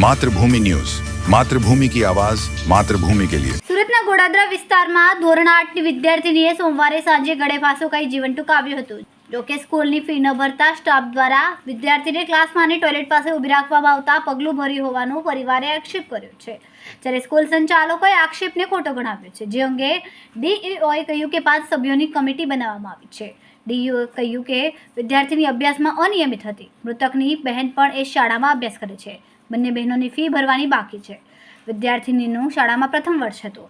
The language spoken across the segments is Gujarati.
मातृभूमि न्यूज, मातृभूमि की आवाज, मातृभूमि के लिए। સુરતના ગોડાદરા વિસ્તારમાં ધોરણ 8ની વિદ્યાર્થીનીએ સોમવારે સાંજે ગળે ફાંસો ખાઈ જીવન ટૂંકાવ્યું હતું। જોકે સ્કૂલની ફી ન ભરતા સ્ટાફ દ્વારા વિદ્યાર્થીને ક્લાસમાં અને ટોયલેટ પાસે ઊભી રાખવામાં આવતા પગલું ભર્યું હોવાનો પરિવારે આક્ષેપ કર્યો છે, જ્યારે સ્કૂલ સંચાલકોએ આક્ષેપને ખોટો ગણાવ્યો છે, જે અંગે ડીઈઓએ કહ્યું કે 5 સભ્યોની કમિટી બનાવવામાં આવી છે। ડીઈઓએ કહ્યું કે વિદ્યાર્થીની અભ્યાસમાં અનિયમિત હતી। મૃતકની બહેન પણ એ શાળામાં અભ્યાસ કરે છે। બંને બહેનોની ફી ભરવાની બાકી છે। વિદ્યાર્થીનીનું શાળામાં પ્રથમ વર્ષ હતું।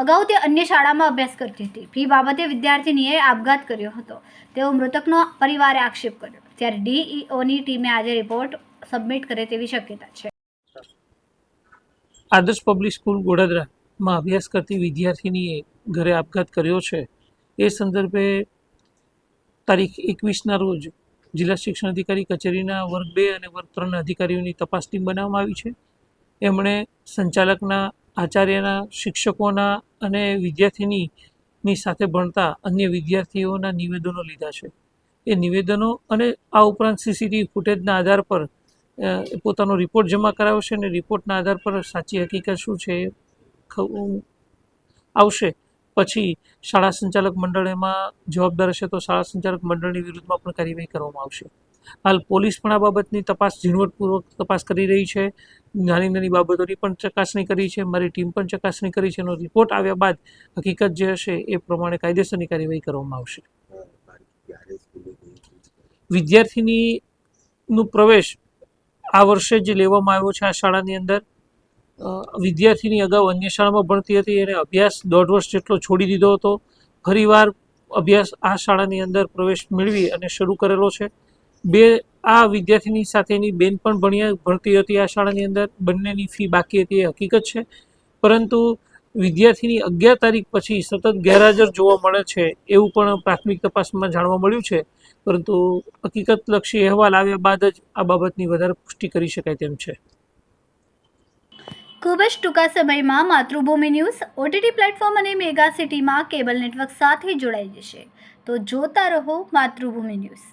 અગાઉ તે અન્ય શાળામાં અભ્યાસ કરતી હતી। ફી બાબતે વિદ્યાર્થીનીએ આપઘાત કર્યો હતો તેવો મૃતકનો પરિવારે આક્ષેપ કર્યો, ત્યારે ડીઈઓની ટીમે આજે રિપોર્ટ સબમિટ કરે તેવી શક્યતા છે। આદર્શ પબ્લિક સ્કૂલ ગોડાદરામાં અભ્યાસ કરતી વિદ્યાર્થીનીએ ઘરે આપઘાત કર્યો છે। એ સંદર્ભે તારીખ 21ના રોજ જિલ્લા શિક્ષણ અધિકારી કચેરીના વર્ગ 2 અને વર્ગ 3ના અધિકારીઓની તપાસ ટીમ બનાવવામાં આવી છે। એમણે સંચાલકના, આચાર્યના, શિક્ષકોના અને વિદ્યાર્થીની સાથે ભણતા અન્ય વિદ્યાર્થીઓના નિવેદનો લીધા છે। એ નિવેદનો અને આ ઉપરાંત સીસીટીવી ફૂટેજના આધાર પર પોતાનો રિપોર્ટ જમા કરાવ્યો છે અને રિપોર્ટના આધાર પર સાચી હકીકત શું છે એ આવશે। પછી શાળા સંચાલક મંડળ એમાં જવાબદાર હશે તો શાળા સંચાલક મંડળની વિરુદ્ધમાં પણ કાર્યવાહી કરવામાં આવશે। હાલ પોલીસ પણ આ બાબતની તપાસ ઝીણવટપૂર્વક તપાસ કરી રહી છે। નાની નાની બાબતોની પણ ચકાસણી કરી છે। મારી ટીમ પણ ચકાસણી કરી છે। એનો રિપોર્ટ આવ્યા બાદ હકીકત જે હશે એ પ્રમાણે કાયદેસરની કાર્યવાહી કરવામાં આવશે। વિદ્યાર્થીનીનું પ્રવેશ આ વર્ષે જ લેવામાં આવ્યો છે આ શાળાની અંદર। વિદ્યાર્થીની અગાઉ અન્ય શાળામાં ભણતી હતી, એને અભ્યાસ 1.5 વર્ષ જેટલો છોડી દીધો હતો। ફરીવાર અભ્યાસ આ શાળાની અંદર પ્રવેશ મેળવી અને શરૂ કરેલો છે। આ વિદ્યાર્થીની સાથેની બેન પણ ભણતી હતી આ શાળાની અંદર। બંનેની ફી બાકી હતી એ હકીકત છે, પરંતુ વિદ્યાર્થીની 11 તારીખ પછી સતત ગેરહાજર જોવા મળે છે એવું પણ પ્રાથમિક તપાસમાં જાણવા મળ્યું છે, પરંતુ હકીકતલક્ષી અહેવાલ આવ્યા બાદ જ આ બાબતની વધારે પુષ્ટિ કરી શકાય તેમ છે। ખૂબ જ ટૂંકા સમયમાં માતૃભૂમિ ન્યૂઝ ઓટીટી પ્લેટફોર્મ અને મેગા સિટીમાં કેબલ નેટવર્ક સાથે જોડાઈ જશે, તો જોતા રહો માતૃભૂમિ ન્યૂઝ।